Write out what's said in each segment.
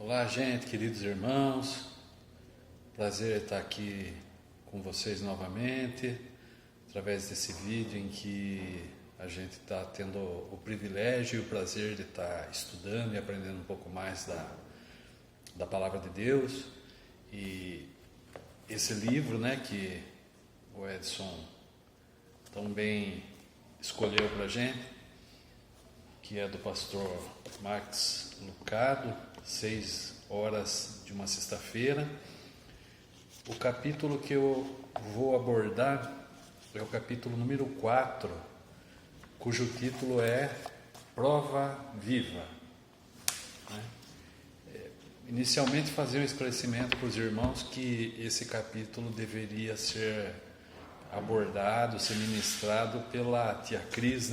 Olá, gente, queridos irmãos. Prazer estar aqui com vocês novamente, através desse vídeo em que a gente está tendo o privilégio e o prazer de estar estudando e aprendendo um pouco mais da Palavra de Deus. E esse livro, que o Edson tão bem escolheu para a gente, que é do pastor Max Lucado, 6 horas de uma sexta-feira. O capítulo que eu vou abordar é o capítulo número 4, cujo título é Prova Viva. Inicialmente fazer um esclarecimento para os irmãos que esse capítulo deveria ser abordado, ser ministrado pela tia Cris,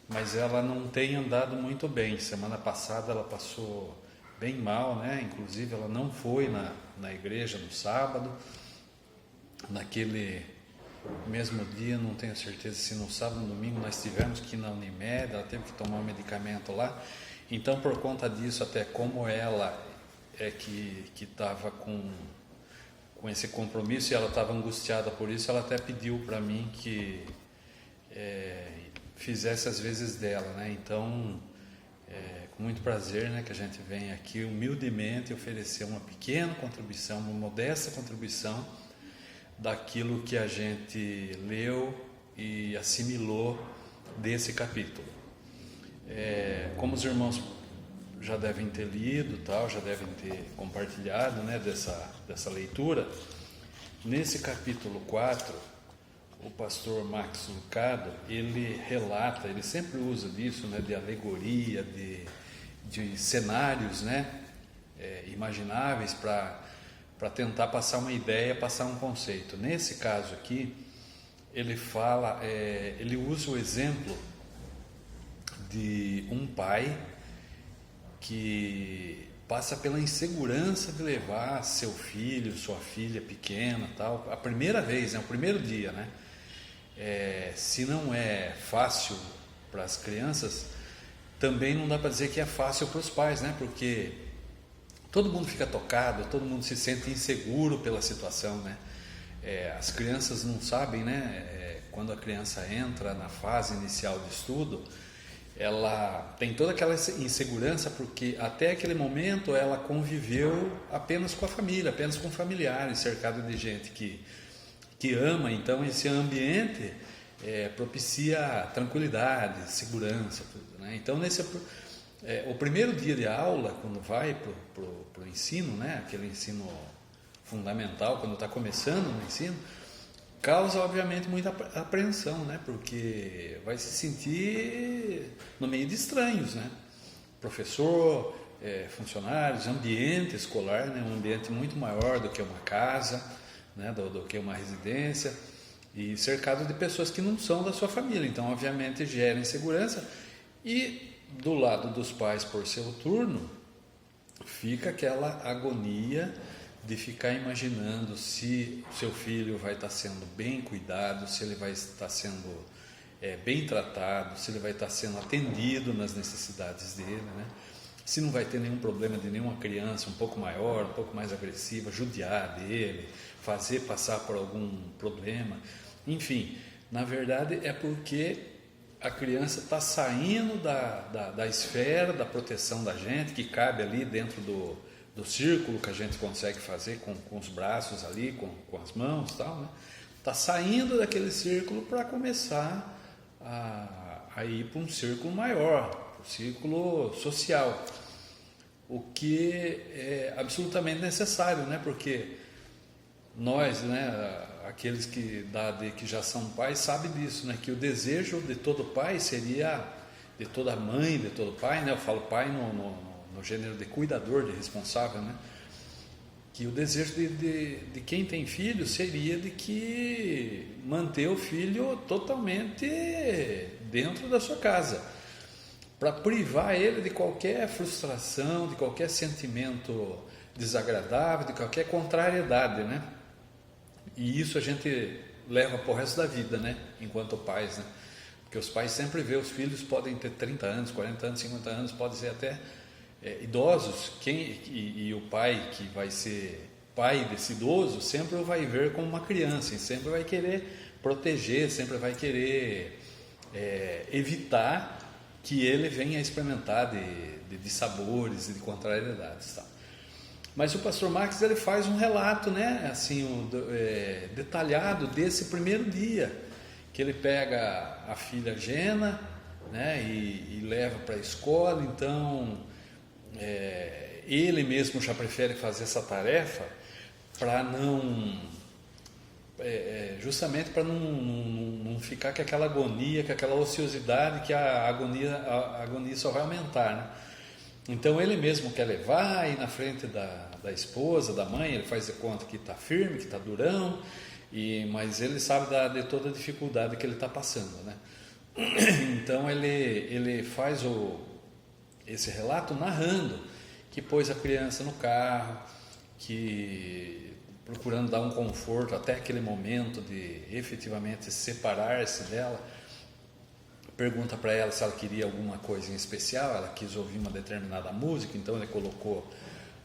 mas ela não tem andado muito bem. Semana passada ela passou bem mal, inclusive ela não foi na igreja no sábado. Naquele mesmo dia, não tenho certeza se no sábado ou no domingo, nós tivemos que ir na Unimed, ela teve que tomar um medicamento lá. Então, por conta disso, até como ela é que estava com esse compromisso e ela estava angustiada por isso, ela até pediu para mim que fizesse as vezes dela, Então, com muito prazer, que a gente vem aqui humildemente oferecer uma pequena contribuição, uma modesta contribuição daquilo que a gente leu e assimilou desse capítulo. Como os irmãos já devem ter lido, já devem ter compartilhado, dessa leitura, nesse capítulo 4, o pastor Max Lucado, ele relata, ele sempre usa disso, de alegoria, de cenários, imagináveis para tentar passar uma ideia, passar um conceito. Nesse caso aqui, ele fala, ele usa o exemplo de um pai que passa pela insegurança de levar seu filho, sua filha pequena, a primeira vez, o primeiro dia, se não é fácil para as crianças, também não dá para dizer que é fácil para os pais, porque todo mundo fica tocado, todo mundo se sente inseguro pela situação, as crianças não sabem, quando a criança entra na fase inicial de estudo, ela tem toda aquela insegurança porque até aquele momento ela conviveu apenas com a família, apenas com familiares, cercado de gente que ama. Então esse ambiente propicia tranquilidade, segurança, tudo, Então o primeiro dia de aula, quando vai para o ensino, aquele ensino fundamental, quando está começando no ensino, causa obviamente muita apreensão, porque vai se sentir no meio de estranhos, professor, funcionários, ambiente escolar, um ambiente muito maior do que uma casa, do que uma residência, e cercado de pessoas que não são da sua família. Então obviamente gera insegurança, e do lado dos pais, por seu turno, fica aquela agonia de ficar imaginando se o seu filho vai estar sendo bem cuidado, se ele vai estar sendo bem tratado, se ele vai estar sendo atendido nas necessidades dele, se não vai ter nenhum problema de nenhuma criança um pouco maior, um pouco mais agressiva, judiar dele, fazer passar por algum problema. Enfim, na verdade é porque a criança está saindo da esfera da proteção da gente, que cabe ali dentro do círculo que a gente consegue fazer com os braços ali, com as mãos e tal, Está saindo daquele círculo para começar a ir para um círculo maior, um círculo social, o que é absolutamente necessário, porque nós, aqueles que já são pais, sabem disso, que o desejo de todo pai seria, de toda mãe, de todo pai, eu falo pai no gênero de cuidador, de responsável, que o desejo de quem tem filho seria de que manter o filho totalmente dentro da sua casa, para privar ele de qualquer frustração, de qualquer sentimento desagradável, de qualquer contrariedade, E isso a gente leva para o resto da vida, enquanto pais, Porque os pais sempre vê os filhos, podem ter 30 anos, 40 anos, 50 anos, pode ser até idosos, e o pai que vai ser pai desse idoso sempre o vai ver como uma criança e sempre vai querer proteger, sempre vai querer evitar que ele venha experimentar de sabores e de contrariedades, tá? Mas o pastor Max, ele faz um relato, né, assim, detalhado desse primeiro dia, que ele pega a filha Gena, né, e leva para a escola. Então ele mesmo já prefere fazer essa tarefa para não, justamente para não ficar com aquela agonia, com aquela ociosidade, que a agonia só vai aumentar, né? Então ele mesmo quer levar, e na frente da esposa, da mãe, ele faz de conta que está firme, que está durão, mas ele sabe de toda a dificuldade que ele está passando, né? Então ele faz esse relato narrando que pôs a criança no carro, que procurando dar um conforto até aquele momento de efetivamente separar-se dela. Pergunta para ela se ela queria alguma coisa em especial, ela quis ouvir uma determinada música, então ele colocou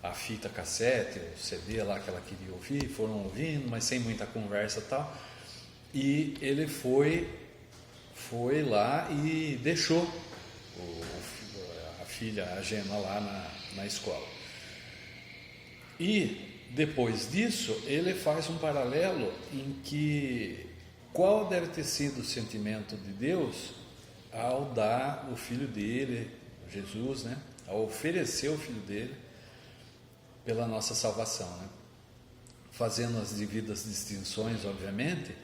a fita cassete, o CD lá que ela queria ouvir, foram ouvindo, mas sem muita conversa e tal, e ele foi lá e deixou a filha, a Gena, lá na escola. E depois disso, ele faz um paralelo em que qual deve ter sido o sentimento de Deus ao dar o filho dele, Jesus, né, ao oferecer o filho dele pela nossa salvação, né? Fazendo as devidas distinções, obviamente,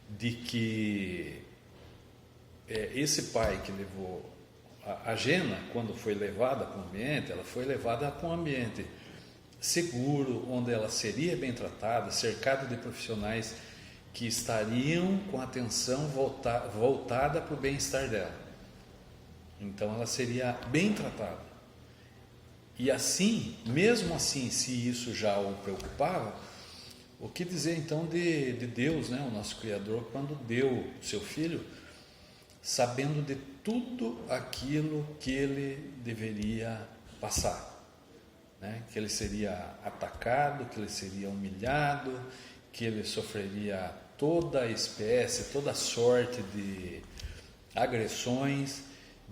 de que esse pai que levou a Gena, quando foi levada para um ambiente, ela foi levada para um ambiente seguro, onde ela seria bem tratada, cercada de profissionais que estariam com atenção voltada para o bem-estar dela. Então ela seria bem tratada. E assim, mesmo assim, se isso já o preocupava, o que dizer então de Deus, né, o nosso Criador, quando deu seu Filho, sabendo de tudo aquilo que ele deveria passar, né? Que ele seria atacado, que ele seria humilhado, que ele sofreria toda a espécie, toda sorte de agressões,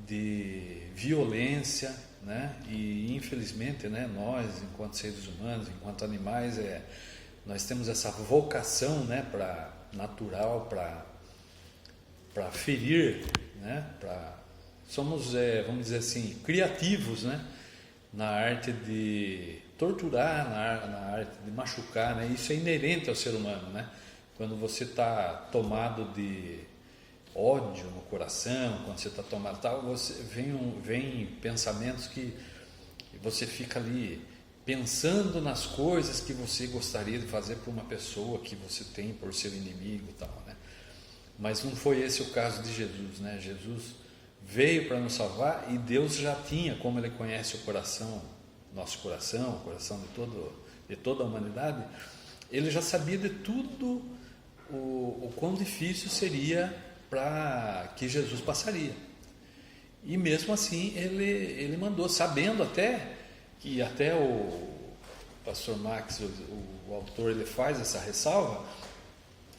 de violência, né? E infelizmente, né, nós, enquanto seres humanos, enquanto animais, nós temos essa vocação, né, natural para ferir, né? Somos, vamos dizer assim, criativos, né? Na arte de torturar, na arte de machucar, né? Isso é inerente ao ser humano, né? Quando você está tomado de ódio no coração, quando você está tomado tal, vem pensamentos que você fica ali pensando nas coisas que você gostaria de fazer por uma pessoa que você tem por seu inimigo e tal, né? Mas não foi esse o caso de Jesus, né? Jesus veio para nos salvar, e Deus já tinha, como Ele conhece o coração, nosso coração, o coração de toda a humanidade, Ele já sabia de tudo o quão difícil seria para que Jesus passaria. E mesmo assim ele mandou, sabendo até que até o pastor Max, o autor, ele faz essa ressalva,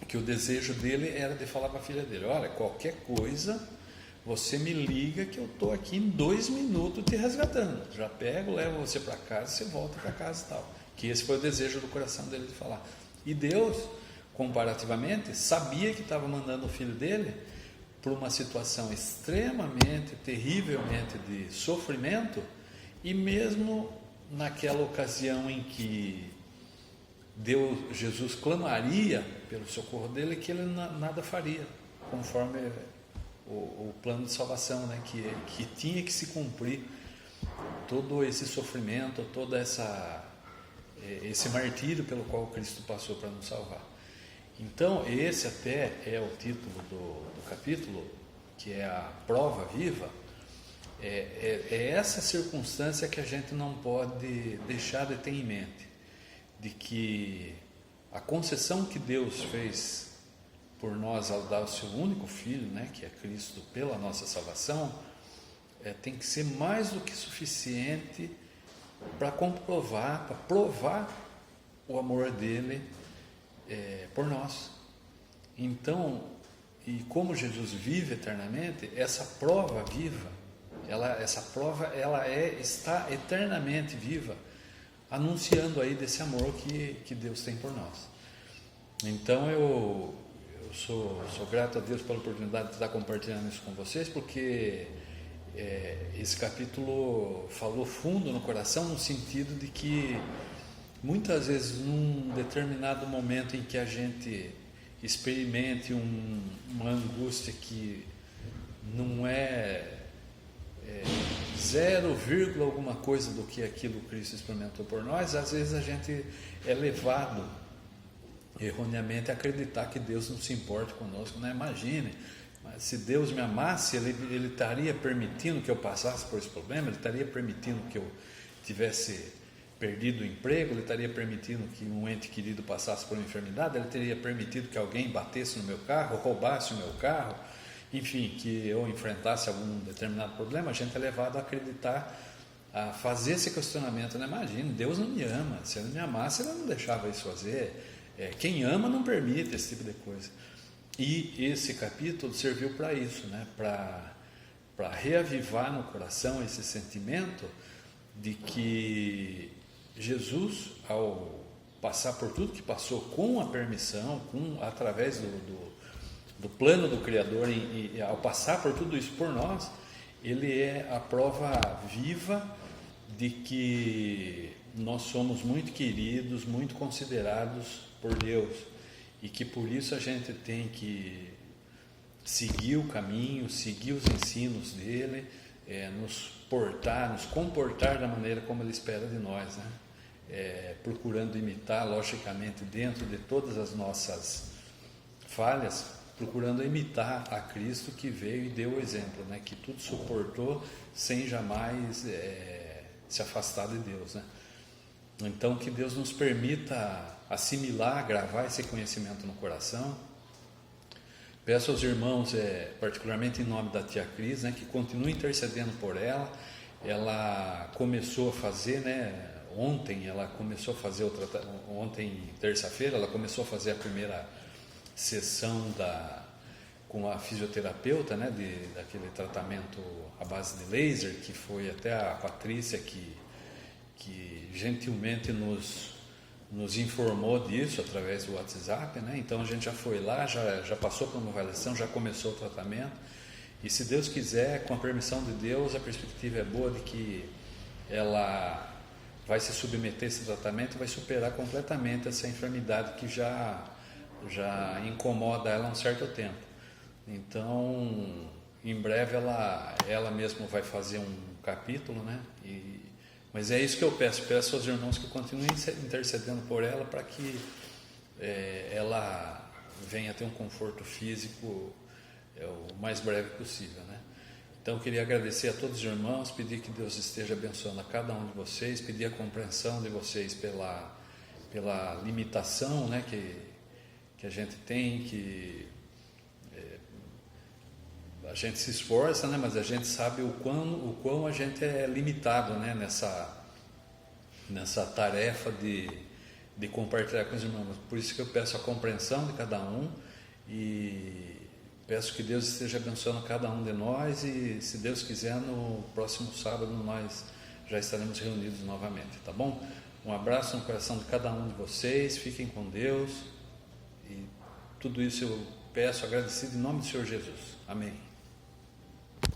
que o desejo dele era de falar para a filha dele: olha, qualquer coisa você me liga que eu estou aqui em 2 minutos te resgatando, já pego, levo você para casa, você volta para casa e tal. Que esse foi o desejo do coração dele de falar. E Deus, comparativamente, sabia que estava mandando o filho dele por uma situação extremamente, terrivelmente de sofrimento, e mesmo naquela ocasião em que Jesus clamaria pelo socorro dele, que ele nada faria, conforme o plano de salvação, né? Que tinha que se cumprir todo esse sofrimento, todo esse martírio pelo qual Cristo passou para nos salvar. Então esse até é o título do capítulo, que é a prova viva. É essa circunstância que a gente não pode deixar de ter em mente, de que a concessão que Deus fez por nós ao dar o seu único Filho, né, que é Cristo, pela nossa salvação, tem que ser mais do que suficiente para comprovar, para provar o amor dele por nós. Então, e como Jesus vive eternamente, essa prova viva, ela está eternamente viva, anunciando aí desse amor que Deus tem por nós. Então eu sou grato a Deus pela oportunidade de estar compartilhando isso com vocês, porque esse capítulo falou fundo no coração, no sentido de que muitas vezes num determinado momento em que a gente experimente uma angústia que não é 0, alguma coisa do que aquilo que Cristo experimentou por nós, às vezes a gente é levado erroneamente a acreditar que Deus não se importa conosco. Não imagine, mas se Deus me amasse, ele estaria permitindo que eu passasse por esse problema, Ele estaria permitindo que eu tivesse perdido o emprego, Ele estaria permitindo que um ente querido passasse por uma enfermidade, Ele teria permitido que alguém batesse no meu carro, roubasse o meu carro, enfim, que eu enfrentasse algum determinado problema. A gente é levado a acreditar, a fazer esse questionamento. Não imagine, Deus não me ama, se Ele me amasse, Ele não deixava isso fazer. Quem ama não permite esse tipo de coisa. E esse capítulo serviu para isso, né? Para reavivar no coração esse sentimento de que Jesus, ao passar por tudo que passou, com a permissão, através do plano do Criador, e ao passar por tudo isso por nós, Ele é a prova viva de que nós somos muito queridos, muito considerados por Deus, e que por isso a gente tem que seguir o caminho, seguir os ensinos dele, nos comportar da maneira como Ele espera de nós, né? Procurando imitar, logicamente, dentro de todas as nossas falhas, procurando imitar a Cristo, que veio e deu o exemplo, né? Que tudo suportou sem jamais se afastar de Deus, né? Então, que Deus nos permita assimilar, gravar esse conhecimento no coração. Peço aos irmãos, particularmente em nome da tia Cris, né, que continue intercedendo por ela. Ela começou a fazer, né, ontem, terça-feira, ela começou a fazer a primeira sessão com a fisioterapeuta, né, daquele tratamento à base de laser, que foi até a Patrícia que gentilmente nos informou disso através do WhatsApp, né? Então a gente já foi lá, já passou por uma avaliação, já começou o tratamento, e se Deus quiser, com a permissão de Deus, a perspectiva é boa de que ela vai se submeter a esse tratamento e vai superar completamente essa enfermidade que já incomoda ela há um certo tempo. Então, em breve ela mesma vai fazer um capítulo, né? Mas é isso que eu peço aos irmãos que continuem intercedendo por ela, para que ela venha ter um conforto físico o mais breve possível, né? Então eu queria agradecer a todos os irmãos, pedir que Deus esteja abençoando a cada um de vocês, pedir a compreensão de vocês pela limitação, né, que a gente tem, que a gente se esforça, né, mas a gente sabe o quão a gente é limitado, né, nessa tarefa de compartilhar com os irmãos. Por isso que eu peço a compreensão de cada um, e peço que Deus esteja abençoando cada um de nós, e se Deus quiser, no próximo sábado nós já estaremos reunidos novamente, tá bom? Um abraço no coração de cada um de vocês, fiquem com Deus, e tudo isso eu peço agradecido em nome do Senhor Jesus. Amém.